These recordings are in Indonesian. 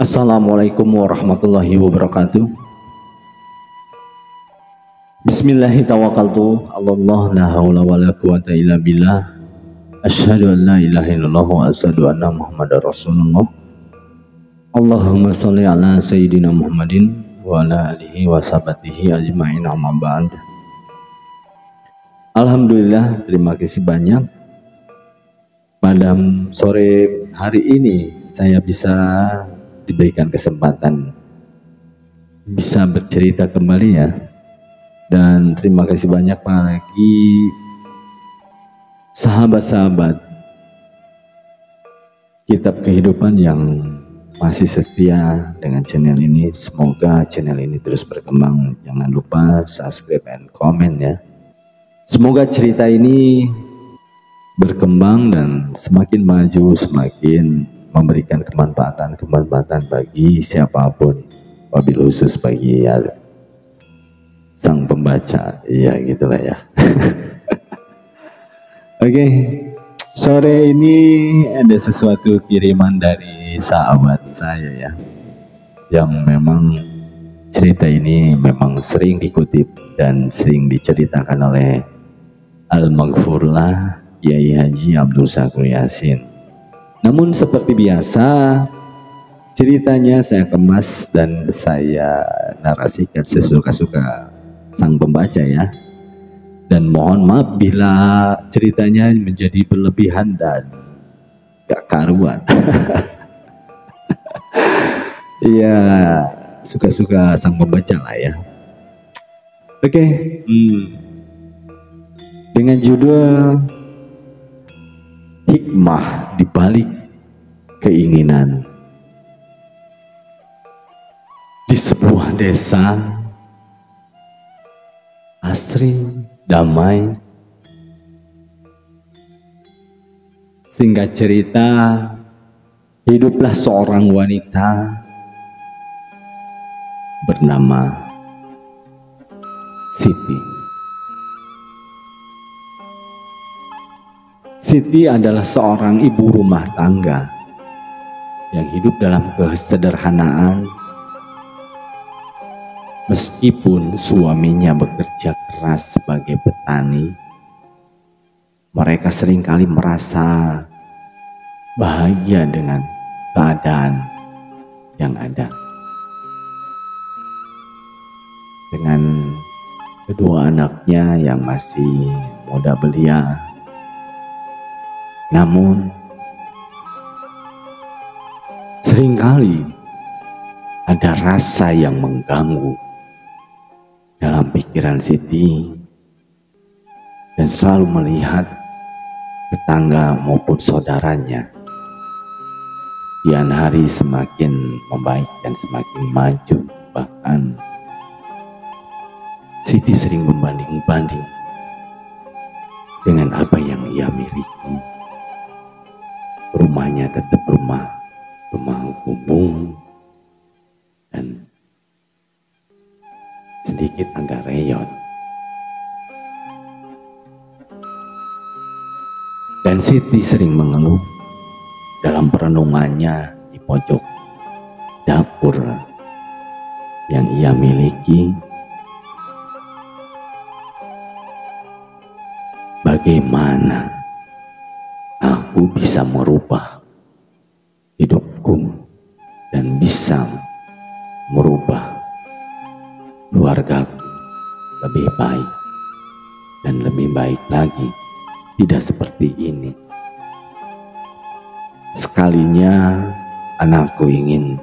Assalamualaikum warahmatullahi wabarakatuh. Bismillahirrahmanirrahim. Allah la haula wala quwata illa billah. Asyhadu an la ilaha illallah wa asyhadu anna Muhammadar Rasulullah. Allahumma sholli ala sayyidina Muhammadin wa ala alihi wa sahbihi ajmain, amma ba'd. Alhamdulillah, terima kasih banyak. Pada sore hari ini saya bisa diberikan kesempatan bisa bercerita kembali ya, dan terima kasih banyak bagi sahabat-sahabat kitab kehidupan yang masih setia dengan channel ini. Semoga channel ini terus berkembang. Jangan lupa subscribe dan komen ya. Semoga cerita ini berkembang dan semakin maju, semakin memberikan kemanfaatan bagi siapapun, wabil khusus bagi ya, sang pembaca, ya gitulah ya. Oke, sore ini ada sesuatu kiriman dari sahabat saya ya, yang memang cerita ini memang sering dikutip dan sering diceritakan oleh Al-Maghfurlah Kiai Haji Abdul Syakur Yasin. Namun seperti biasa, ceritanya saya kemas dan saya narasikan sesuka-suka sang pembaca ya. Dan mohon maaf bila ceritanya menjadi berlebihan dan gak karuan. Iya, suka-suka sang pembaca lah ya. Oke, dengan judul Hikmah di balik keinginan. Di sebuah desa asri, damai. Singkat cerita, hiduplah seorang wanita bernama Siti. Siti adalah seorang ibu rumah tangga yang hidup dalam kesederhanaan. Meskipun suaminya bekerja keras sebagai petani, mereka seringkali merasa bahagia dengan keadaan yang ada. Dengan kedua anaknya yang masih muda belia, namun seringkali ada rasa yang mengganggu dalam pikiran Siti, dan selalu melihat tetangga maupun saudaranya kian hari semakin membaik dan semakin maju. Bahkan Siti sering membanding-banding dengan apa yang ia miliki. Rumahnya tetap rumah kumuh dan sedikit agak reyon. Dan Siti sering mengeluh dalam perenungannya di pojok dapur yang ia miliki. Bagaimana aku bisa merubah hidupku dan bisa merubah keluargaku lebih baik dan lebih baik lagi, tidak seperti ini. Sekalinya anakku ingin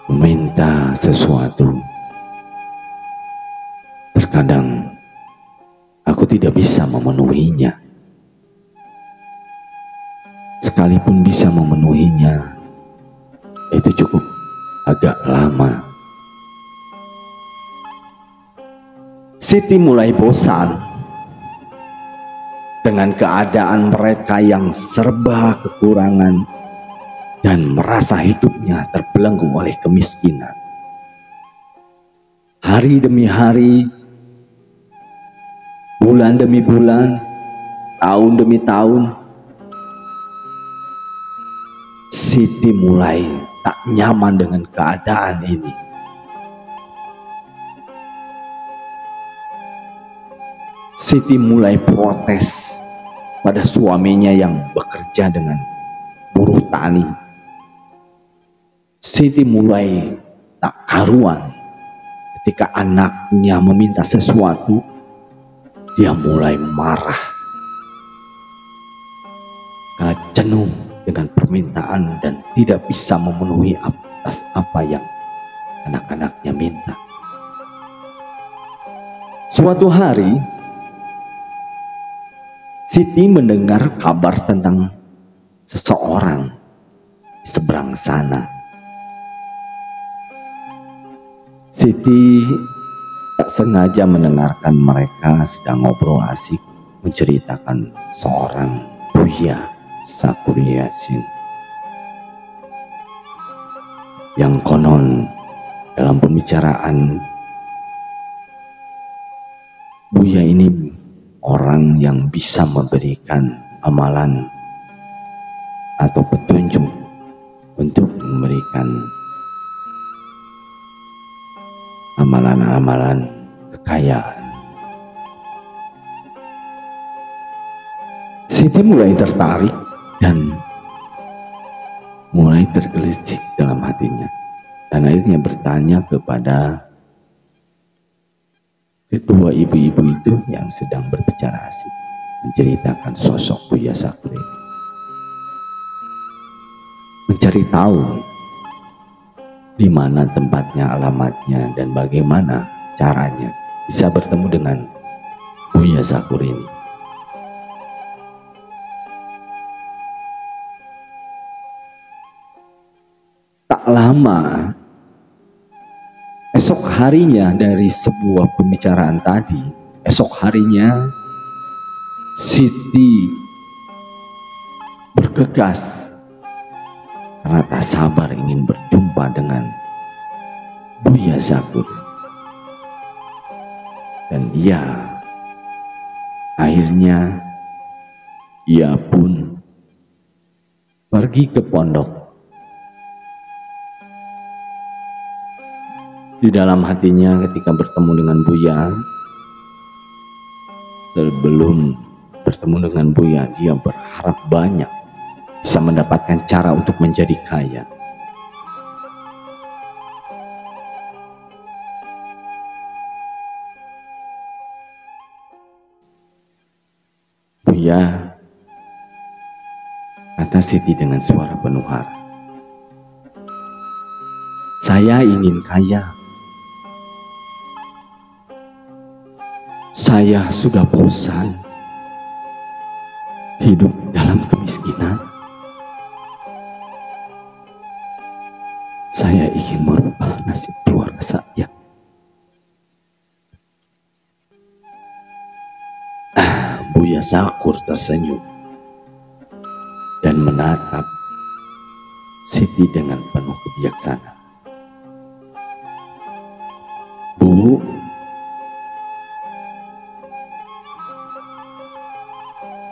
meminta sesuatu, terkadang aku tidak bisa memenuhinya. Sekalipun bisa memenuhinya, itu cukup agak lama. Siti mulai bosan dengan keadaan mereka yang serba kekurangan dan merasa hidupnya terbelenggu oleh kemiskinan. Hari demi hari, bulan demi bulan, tahun demi tahun, Siti mulai tak nyaman dengan keadaan ini. Siti mulai protes pada suaminya yang bekerja dengan buruh tani. Siti mulai tak karuan ketika anaknya meminta sesuatu, dia mulai marah karena jenuh dengan permintaan dan tidak bisa memenuhi atas apa yang anak-anaknya minta. Suatu hari Siti mendengar kabar tentang seseorang di seberang sana. Siti tak sengaja mendengarkan mereka sedang ngobrol asik menceritakan seorang Buya Sakur Yasin yang konon dalam pembicaraan Buya ini orang yang bisa memberikan amalan atau petunjuk untuk memberikan amalan-amalan kekayaan. Siti mulai tertarik dan mulai tergelincir dalam hatinya, dan akhirnya bertanya kepada kedua ibu-ibu itu yang sedang berbicara asik menceritakan sosok Buya Sakur ini. Mencari tahu di mana tempatnya, alamatnya, dan bagaimana caranya bisa bertemu dengan Buya Sakur ini. Tak lama, esok harinya dari sebuah pembicaraan tadi, esok harinya Siti bergegas karena tak sabar ingin berjumpa dengan Buya Sakur. Dan akhirnya ia pun pergi ke pondok. Di dalam hatinya ketika bertemu dengan Buya, sebelum bertemu dengan Buya, dia berharap banyak bisa mendapatkan cara untuk menjadi kaya. Buya, kata Siti dengan suara penuh harap, saya ingin kaya. Saya sudah bosan hidup dalam kemiskinan. Saya ingin merubah nasib keluarga saya. Buya Sakur tersenyum dan menatap Siti dengan penuh kebijaksanaan. Bu,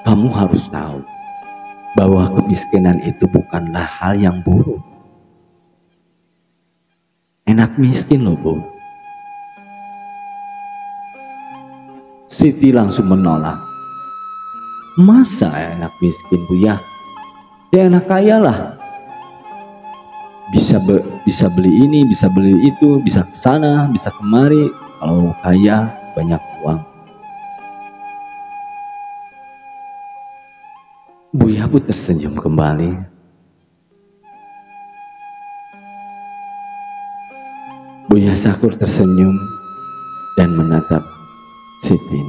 kamu harus tahu bahwa kemiskinan itu bukanlah hal yang buruk. Enak miskin loh, Bu. Siti langsung menolak. Masa enak miskin, Buya? Ya enak kaya lah. Bisa beli ini, bisa beli itu, bisa ke sana, bisa kemari. Kalau kaya banyak uang. Buya pun tersenyum kembali. Buya Sakur tersenyum dan menatap Siti.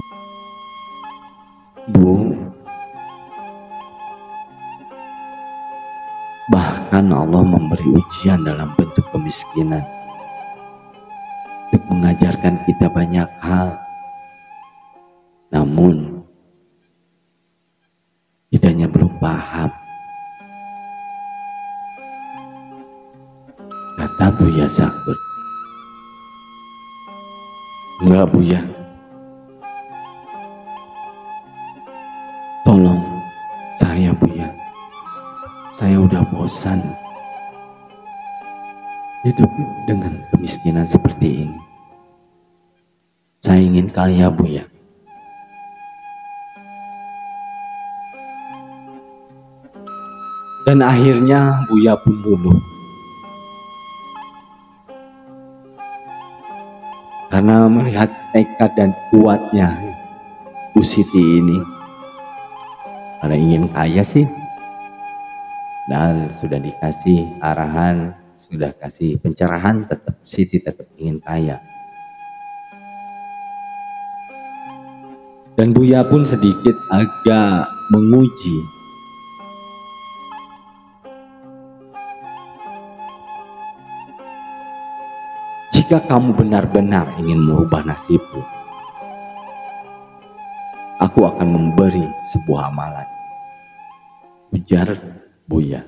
Bu, bahkan Allah memberi ujian dalam bentuk kemiskinan untuk mengajarkan kita banyak hal. Namun kitanya belum paham. Kata Buya Sakur. Enggak, Buya. Tolong saya, Buya. Saya udah sudah bosan hidup dengan kemiskinan seperti ini. Saya ingin kaya, Buya. Dan akhirnya Buya pun luluh. Karena melihat tekad dan kuatnya Bu Siti ini. Karena ingin kaya sih. Dan sudah dikasih arahan, sudah kasih pencerahan, tetap Siti tetap ingin kaya. Dan Buya pun sedikit agak menguji jika kamu benar-benar ingin merubah nasibmu, aku akan memberi sebuah amalan, ujar Buya.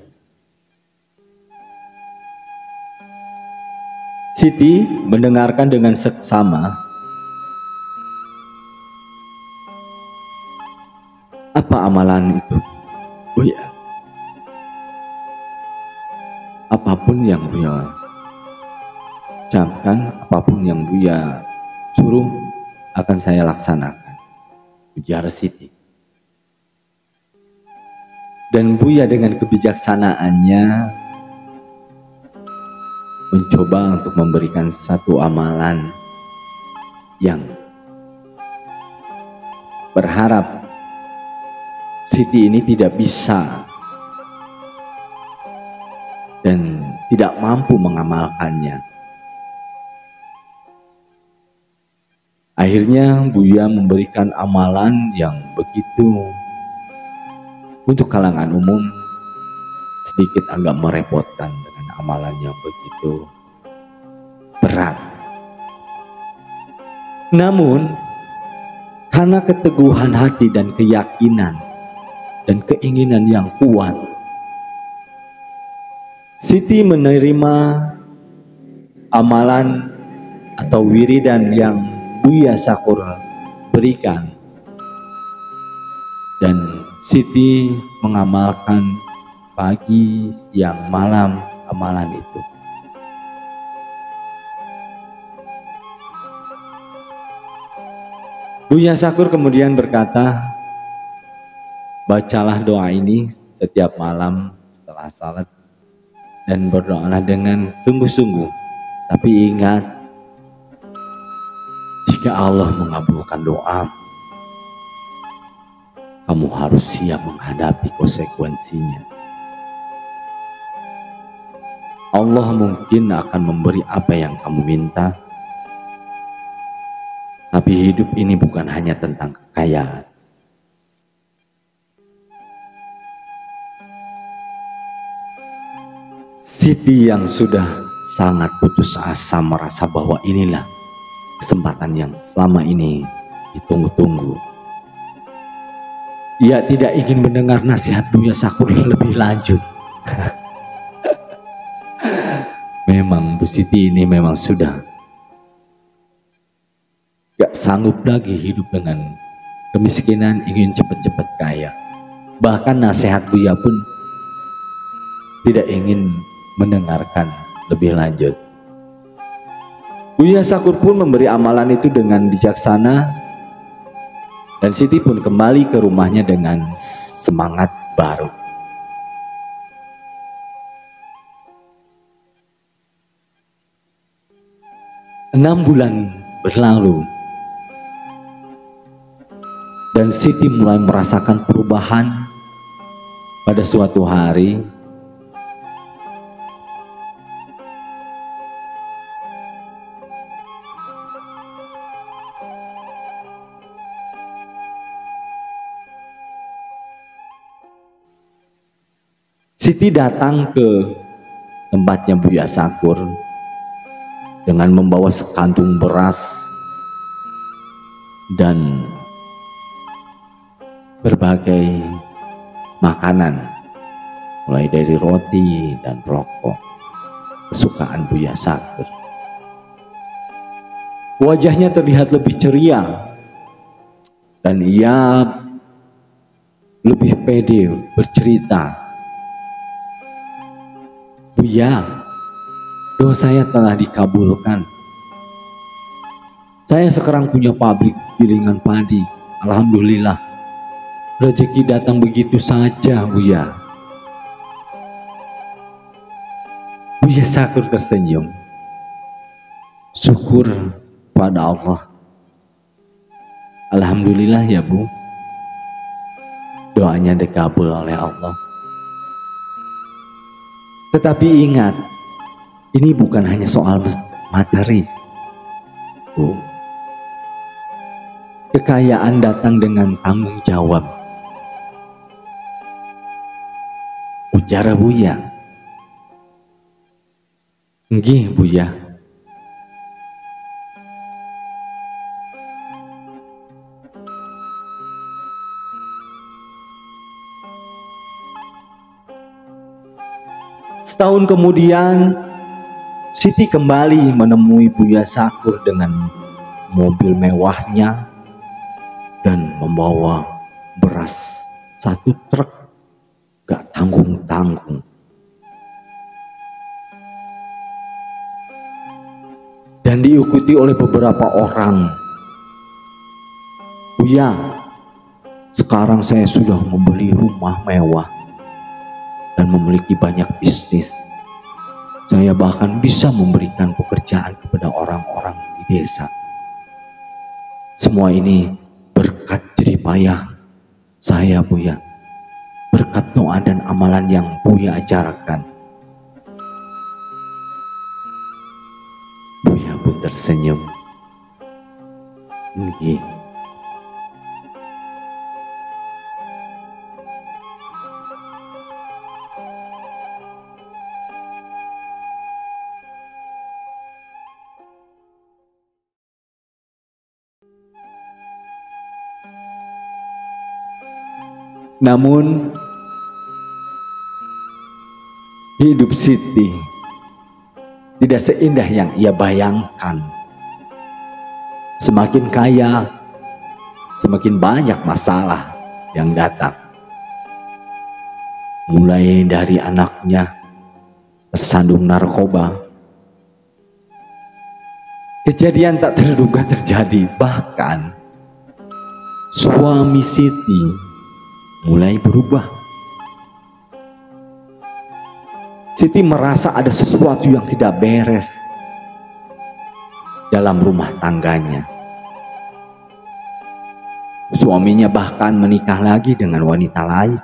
Siti mendengarkan dengan seksama. Apa amalan itu, Buya? Apapun yang Buya ucapkan, apapun yang Buya suruh akan saya laksanakan, ujar Siti. Dan Buya dengan kebijaksanaannya mencoba untuk memberikan satu amalan yang berharap Siti ini tidak bisa dan tidak mampu mengamalkannya. Akhirnya Buya memberikan amalan yang begitu untuk kalangan umum sedikit agak merepotkan dengan amalan yang begitu berat. Namun karena keteguhan hati dan keyakinan dan keinginan yang kuat, Siti menerima amalan atau wiridan yang Buya Syakur berikan, dan Siti mengamalkan pagi, siang, malam amalan itu. Buya Syakur kemudian berkata, bacalah doa ini setiap malam setelah salat dan berdoalah dengan sungguh-sungguh. Tapi ingat, jika Allah mengabulkan doa, kamu harus siap menghadapi konsekuensinya. Allah mungkin akan memberi apa yang kamu minta, tapi hidup ini bukan hanya tentang kekayaan. Siti yang sudah sangat putus asa merasa bahwa inilah kesempatan yang selama ini ditunggu-tunggu. Ia tidak ingin mendengar nasihat Buya Syakur lebih lanjut. Memang Bu Siti ini memang sudah gak sanggup lagi hidup dengan kemiskinan, ingin cepat-cepat kaya. Bahkan nasihat Buya pun tidak ingin mendengarkan lebih lanjut. Buya Syakur pun memberi amalan itu dengan bijaksana, dan Siti pun kembali ke rumahnya dengan semangat baru. Enam bulan berlalu dan Siti mulai merasakan perubahan. Pada suatu hari Siti datang ke tempatnya Buya Syakur dengan membawa sekantung beras dan berbagai makanan, mulai dari roti dan rokok kesukaan Buya Syakur. Wajahnya terlihat lebih ceria dan ia lebih pede bercerita Buya, doa saya telah dikabulkan. Saya sekarang punya pabrik gilingan padi. Alhamdulillah, rezeki datang begitu saja, Buya. Buya Syakur tersenyum. Syukur pada Allah. Alhamdulillah ya Bu, doanya dikabul oleh Allah. Tetapi ingat, ini bukan hanya soal materi, Bu. Kekayaan datang dengan tanggung jawab. Ujar Buya. Nggih, Buya. Setahun kemudian, Siti kembali menemui Buya Syakur dengan mobil mewahnya dan membawa beras 1 truk, gak tanggung-tanggung. Dan diikuti oleh beberapa orang. Buya, sekarang saya sudah membeli rumah mewah dan memiliki banyak bisnis. Saya bahkan bisa memberikan pekerjaan kepada orang-orang di desa. Semua ini berkat jerih payah saya, Buya. Berkat doa dan amalan yang Buya ajarkan. Buya pun tersenyum. Nggih. Namun hidup Siti tidak seindah yang ia bayangkan. Semakin kaya, semakin banyak masalah yang datang. Mulai dari anaknya tersandung narkoba. Kejadian tak terduga terjadi, bahkan suami Siti mulai berubah. Siti merasa ada sesuatu yang tidak beres dalam rumah tangganya. Suaminya bahkan menikah lagi dengan wanita lain.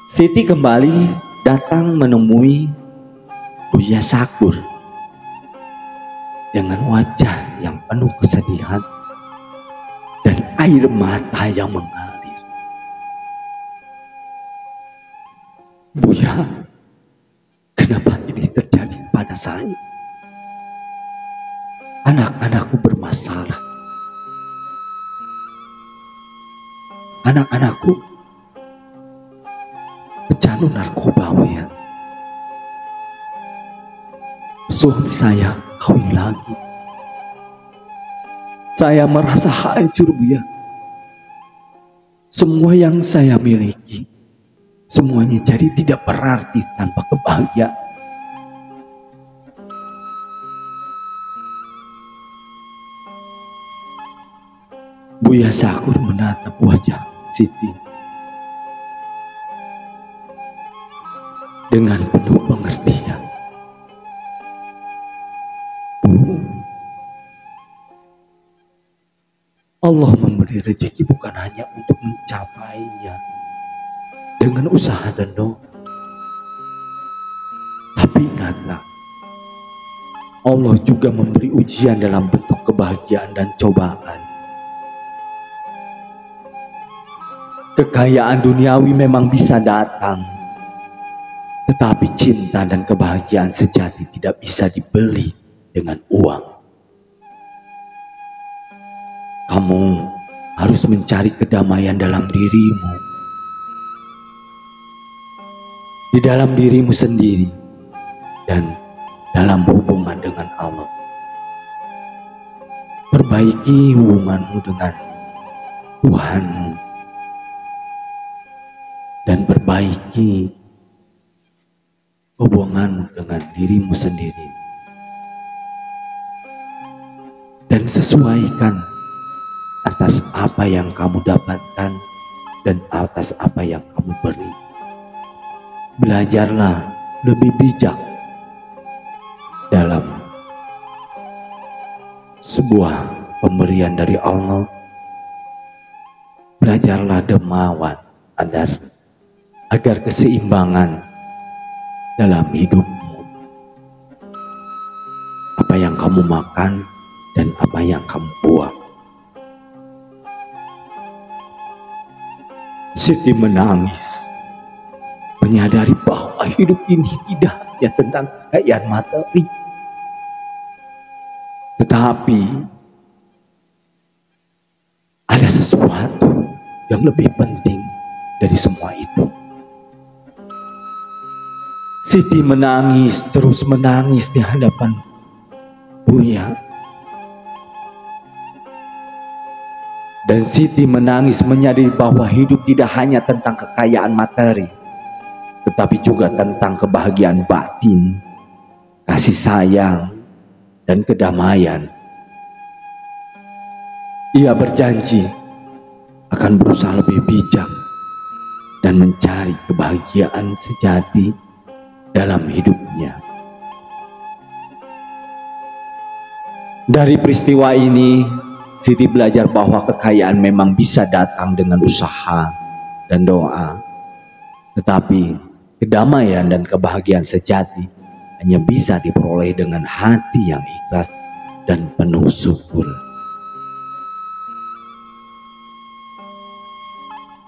Siti kembali datang menemui Buya Syakur dengan wajah yang penuh kesedihan dan air mata yang mengalir. Buya, kenapa ini terjadi pada saya? Anak-anakku bermasalah. Anak-anakku pecandu narkoba, Buya. Suami saya kawin lagi. Saya merasa hancur, Buya. Semua yang saya miliki, semuanya jadi tidak berarti tanpa kebahagiaan. Buya Syakur menatap wajah Siti dengan penuh pengertian. Allah memberi rezeki bukan hanya untuk mencapainya dengan usaha dan doa. Tapi ingatlah, Allah juga memberi ujian dalam bentuk kebahagiaan dan cobaan. Kekayaan duniawi memang bisa datang, tetapi cinta dan kebahagiaan sejati tidak bisa dibeli dengan uang. Kamu harus mencari kedamaian dalam dirimu, di dalam dirimu sendiri, dan dalam hubungan dengan Allah. perbaiki hubunganmu dengan Tuhanmu, dan perbaiki hubunganmu dengan dirimu sendiri, dan sesuaikan atas apa yang kamu dapatkan dan atas apa yang kamu beri. Belajarlah lebih bijak dalam sebuah pemberian dari Allah. Belajarlah dermawan agar keseimbangan dalam hidupmu, apa yang kamu makan dan apa yang kamu buang. Siti menangis, menyadari bahwa hidup ini tidak hanya tentang kekayaan materi, tetapi ada sesuatu yang lebih penting dari semua itu. Siti menangis, terus menangis di hadapan Buya. Dan Siti menangis menyadari bahwa hidup tidak hanya tentang kekayaan materi, tetapi juga tentang kebahagiaan batin, kasih sayang, dan kedamaian. Ia berjanji akan berusaha lebih bijak dan mencari kebahagiaan sejati dalam hidupnya. Dari peristiwa ini, Siti belajar bahwa kekayaan memang bisa datang dengan usaha dan doa, tetapi kedamaian dan kebahagiaan sejati hanya bisa diperoleh dengan hati yang ikhlas dan penuh syukur.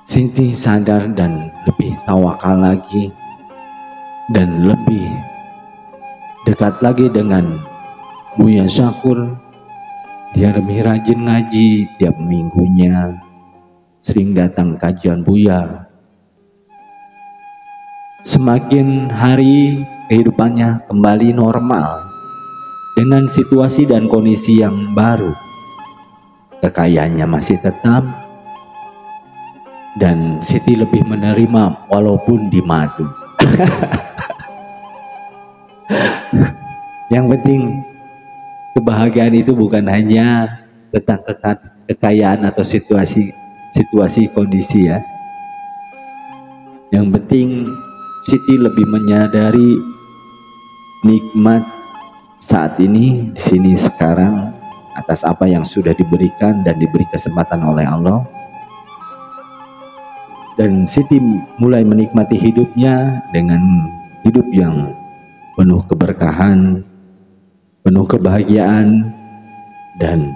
Siti sadar dan lebih tawakal lagi dan lebih dekat lagi dengan Buya Syakur. Dia lebih rajin ngaji tiap minggunya, sering datang kajian Buya. Semakin hari kehidupannya kembali normal dengan situasi dan kondisi yang baru. Kekayaannya masih tetap, dan Siti lebih menerima walaupun di madu. Yang penting kebahagiaan itu bukan hanya tentang kekayaan atau situasi kondisi ya. Yang penting Siti lebih menyadari nikmat saat ini, di sini sekarang, atas apa yang sudah diberikan dan diberi kesempatan oleh Allah. Dan Siti mulai menikmati hidupnya dengan hidup yang penuh keberkahan, penuh kebahagiaan, dan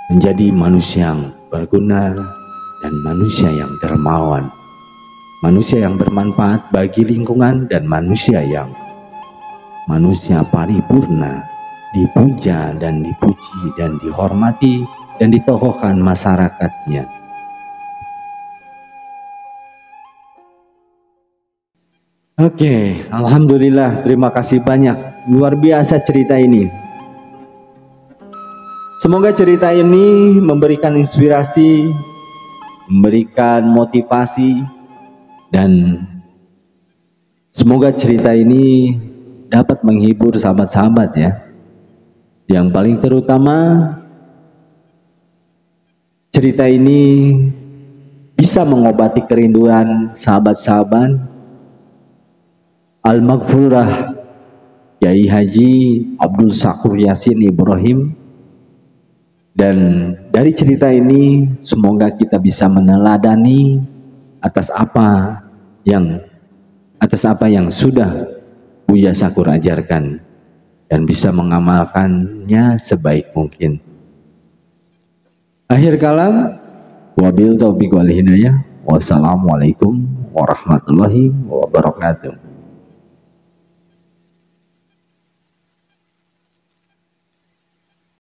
menjadi manusia yang berguna dan manusia yang dermawan, manusia yang bermanfaat bagi lingkungan, dan manusia paripurna, dipuja dan dipuji dan dihormati dan ditokohkan masyarakatnya. Oke, alhamdulillah, terima kasih banyak. Luar biasa cerita ini. Semoga cerita ini memberikan inspirasi, memberikan motivasi, dan semoga cerita ini dapat menghibur sahabat-sahabat ya. Yang paling terutama, cerita ini bisa mengobati kerinduan sahabat-sahabat Al-Maghfurah Yai Haji Abdul Syakur Yasin Ibrahim. Dan dari cerita ini semoga kita bisa meneladani atas apa yang sudah Buya Syakur ajarkan dan bisa mengamalkannya sebaik mungkin. Akhir kalam, wabil taufiq wal hidayah. Wassalamualaikum warahmatullahi wabarakatuh.